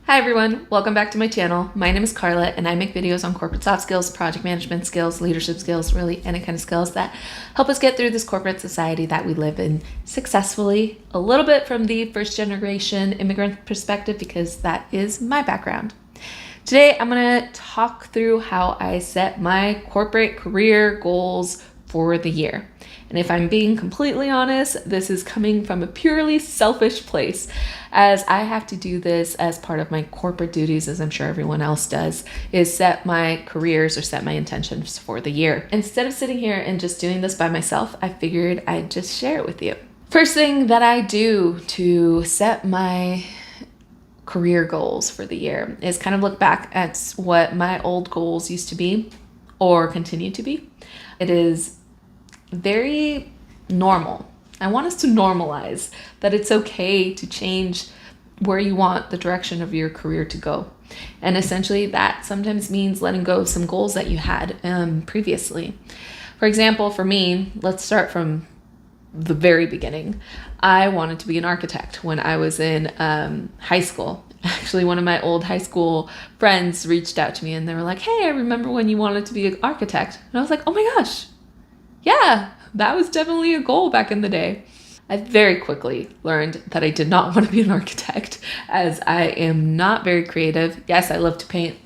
Hi everyone, welcome back to my channel. My name is Carla and I make videos on corporate soft skills, project management skills, leadership skills, really any kind of skills that help us get through this corporate society that we live in successfully. A little bit from the first generation immigrant perspective because that is my background. Today I'm going to talk through how I set my corporate career goals for the year. And if I'm being completely honest, this is coming from a purely selfish place, as I have to do this as part of my corporate duties, as I'm sure everyone else does, is set my careers or set my intentions for the year. Instead of sitting here and just doing this by myself, I figured I'd just share it with you. First thing that I do to set my career goals for the year is kind of look back at what my old goals used to be or continue to be. It is very normal. I want us to normalize that it's okay to change where you want the direction of your career to go. And essentially that sometimes means letting go of some goals that you had previously. For example, for me, let's start from the very beginning. I wanted to be an architect when I was in high school. Actually, one of my old high school friends reached out to me and they were like, "Hey, I remember when you wanted to be an architect." And I was like, "Oh my gosh, yeah, that was definitely a goal back in the day." I very quickly learned that I did not want to be an architect, as I am not very creative. Yes, I love to paint,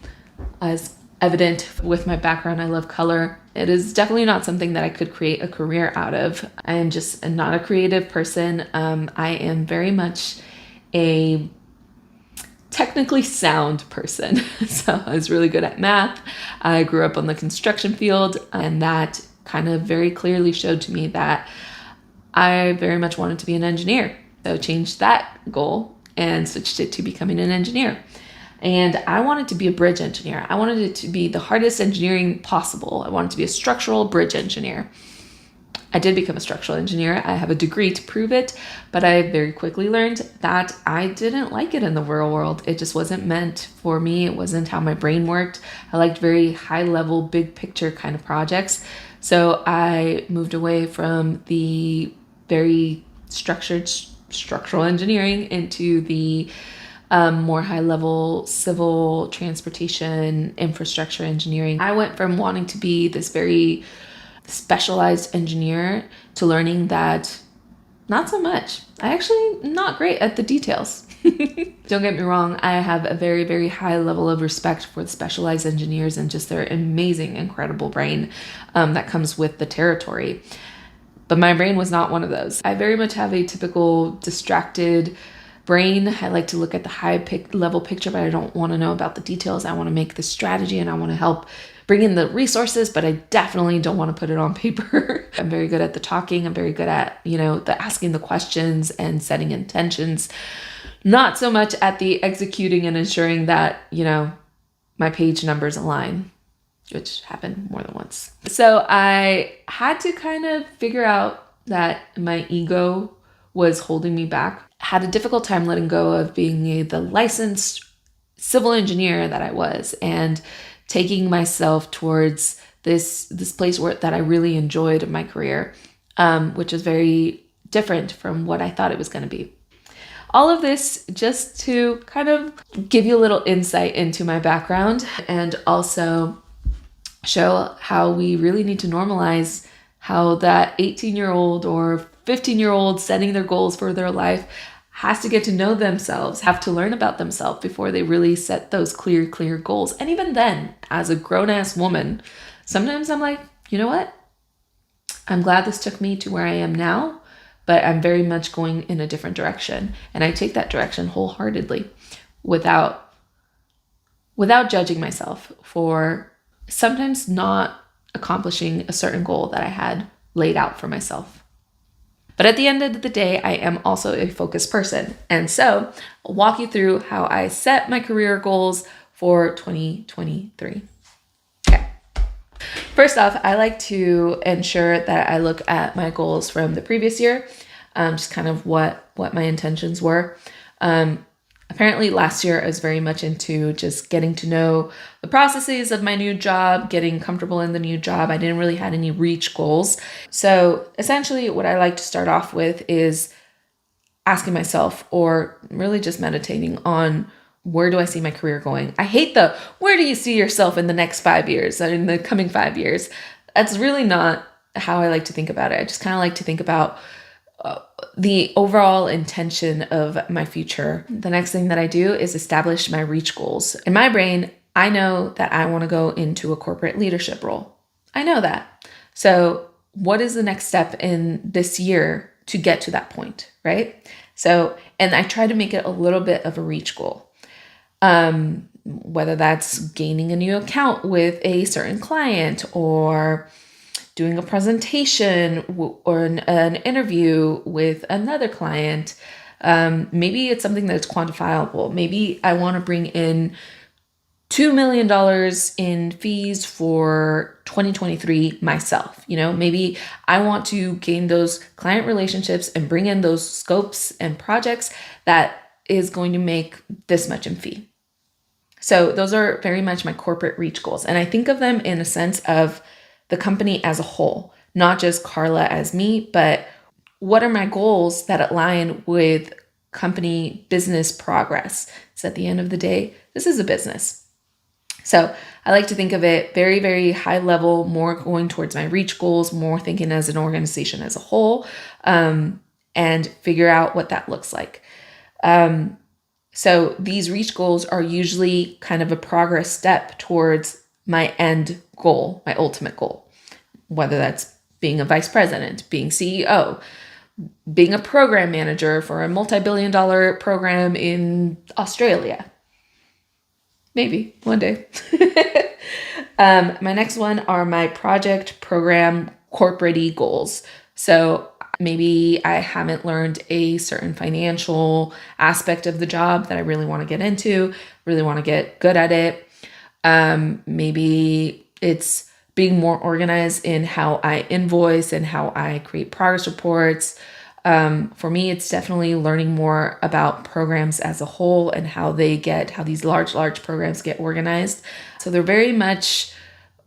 as evident with my background. I love color. It is definitely not something that I could create a career out of. I am just not a creative person. I am very much a technically sound person. So I was really good at math. I grew up on the construction field, and that kind of very clearly showed to me that I very much wanted to be an engineer. So changed that goal and switched it to becoming an engineer. And I wanted to be a bridge engineer. I wanted it to be the hardest engineering possible. I wanted to be a structural bridge engineer. I did become a structural engineer. I have a degree to prove it, but I very quickly learned that I didn't like it in the real world. It just wasn't meant for me. It wasn't how my brain worked. I liked very high level, big picture kind of projects. So I moved away from the very structured structural engineering into the more high level civil transportation infrastructure engineering. I went from wanting to be this very specialized engineer to learning that not so much. I actually am not great at the details. Don't get me wrong, I have a very, very high level of respect for the specialized engineers and just their amazing, incredible brain that comes with the territory. But my brain was not one of those. I very much have a typical distracted brain. I like to look at the high level picture, but I don't want to know about the details. I want to make the strategy and I want to help bring in the resources, but I definitely don't want to put it on paper. I'm very good at the talking. I'm very good at, the asking the questions and setting intentions. Not so much at the executing and ensuring that, my page numbers align, which happened more than once. So I had to kind of figure out that my ego was holding me back. Had a difficult time letting go of being the licensed civil engineer that I was and taking myself towards this place that I really enjoyed in my career, which is very different from what I thought it was going to be. All of this just to kind of give you a little insight into my background and also show how we really need to normalize how that 18-year-old or 15-year-old setting their goals for their life has to get to know themselves, have to learn about themselves before they really set those clear goals. And even then, as a grown-ass woman, sometimes I'm like, you know what? I'm glad this took me to where I am now, but I'm very much going in a different direction. And I take that direction wholeheartedly without judging myself for sometimes not accomplishing a certain goal that I had laid out for myself. But at the end of the day, I am also a focused person. And so I'll walk you through how I set my career goals for 2023. Okay. First off, I like to ensure that I look at my goals from the previous year, just kind of what my intentions were. Apparently last year I was very much into just getting to know the processes of my new job, getting comfortable in the new job. I didn't really have any reach goals. So essentially what I like to start off with is asking myself, or really just meditating on, where do I see my career going? I hate the, where do you see yourself in the next 5 years or in the coming 5 years? That's really not how I like to think about it. I just kind of like to think about the overall intention of my future. The next thing that I do is establish my reach goals. In my brain, I know that I want to go into a corporate leadership role. I know that. So what is the next step in this year to get to that point, right? So, and I try to make it a little bit of a reach goal. Whether that's gaining a new account with a certain client or doing a presentation or an interview with another client. Maybe it's something that's quantifiable. Maybe I want to bring in $2 million in fees for 2023 myself. Maybe I want to gain those client relationships and bring in those scopes and projects that is going to make this much in fee. So those are very much my corporate reach goals. And I think of them in a sense of the company as a whole, not just Carla as me, but what are my goals that align with company business progress? So at the end of the day, this is a business. So I like to think of it very, very high level, more going towards my reach goals, more thinking as an organization as a whole, and figure out what that looks like. So these reach goals are usually kind of a progress step towards my end goal, my ultimate goal, whether that's being a vice president, being CEO, being a program manager for a multi-billion-dollar program in Australia. Maybe one day. My next one are my project, program, corporate goals. So maybe I haven't learned a certain financial aspect of the job that I really want to get into, really want to get good at it. Maybe it's being more organized in how I invoice and how I create progress reports. For me, it's definitely learning more about programs as a whole and how these large programs get organized. So they're very much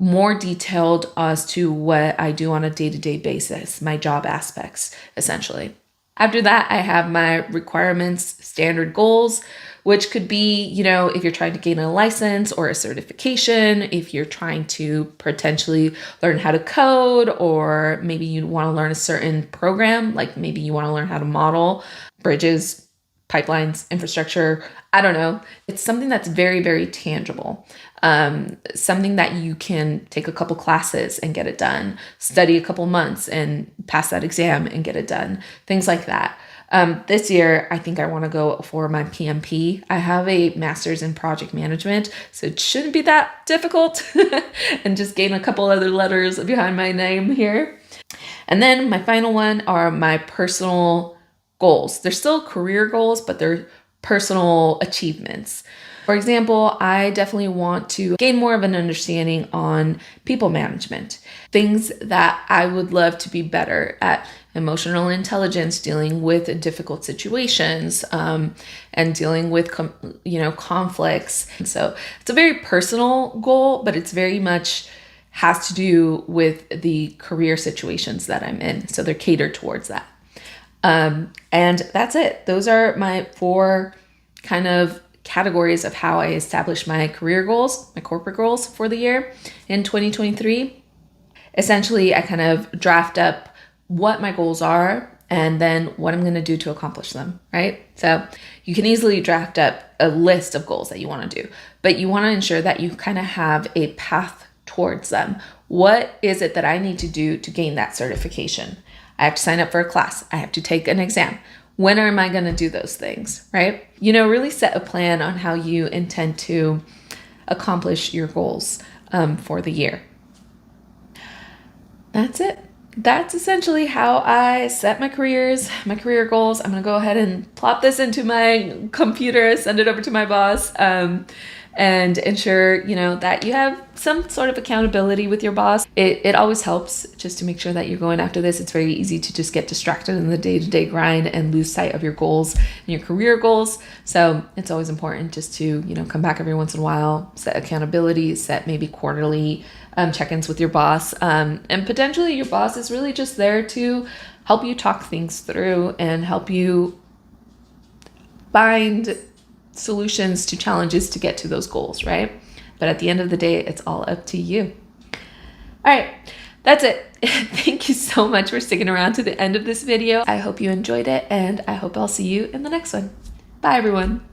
more detailed as to what I do on a day-to-day basis, my job aspects, essentially. After that, I have my requirements, standard goals, which could be, if you're trying to gain a license or a certification, if you're trying to potentially learn how to code, or maybe you want to learn a certain program, like maybe you want to learn how to model bridges, pipelines, infrastructure. I don't know. It's something that's very, very tangible. Something that you can take a couple classes and get it done, study a couple months and pass that exam and get it done, things like that. This year, I think I want to go for my PMP. I have a master's in project management, so it shouldn't be that difficult and just gain a couple other letters behind my name here. And then my final one are my personal goals. They're still career goals, but they're personal achievements. For example, I definitely want to gain more of an understanding on people management, things that I would love to be better at: emotional intelligence, dealing with difficult situations, and dealing with conflicts. And so it's a very personal goal, but it's very much has to do with the career situations that I'm in. So they're catered towards that. And that's it. Those are my 4 kind of categories of how I establish my career goals, my corporate goals for the year in 2023. Essentially, I kind of draft up what my goals are and then what I'm going to do to accomplish them, right? So you can easily draft up a list of goals that you want to do, but you want to ensure that you kind of have a path towards them. What is it that I need to do to gain that certification? I have to sign up for a class. I have to take an exam. When am I going to do those things, right? Really set a plan on how you intend to accomplish your goals for the year. That's it. That's essentially how I set my career goals. I'm going to go ahead and plop this into my computer, send it over to my boss, and ensure, that you have some sort of accountability with your boss. It always helps just to make sure that you're going after this. It's very easy to just get distracted in the day-to-day grind and lose sight of your goals and your career goals. So it's always important just to, come back every once in a while, set accountability, set maybe quarterly check-ins with your boss. And potentially your boss is really just there to help you talk things through and help you find solutions to challenges to get to those goals, right? But at the end of the day, it's all up to you. All right, that's it. Thank you so much for sticking around to the end of this video. I hope you enjoyed it, and I hope I'll see you in the next one. Bye, everyone.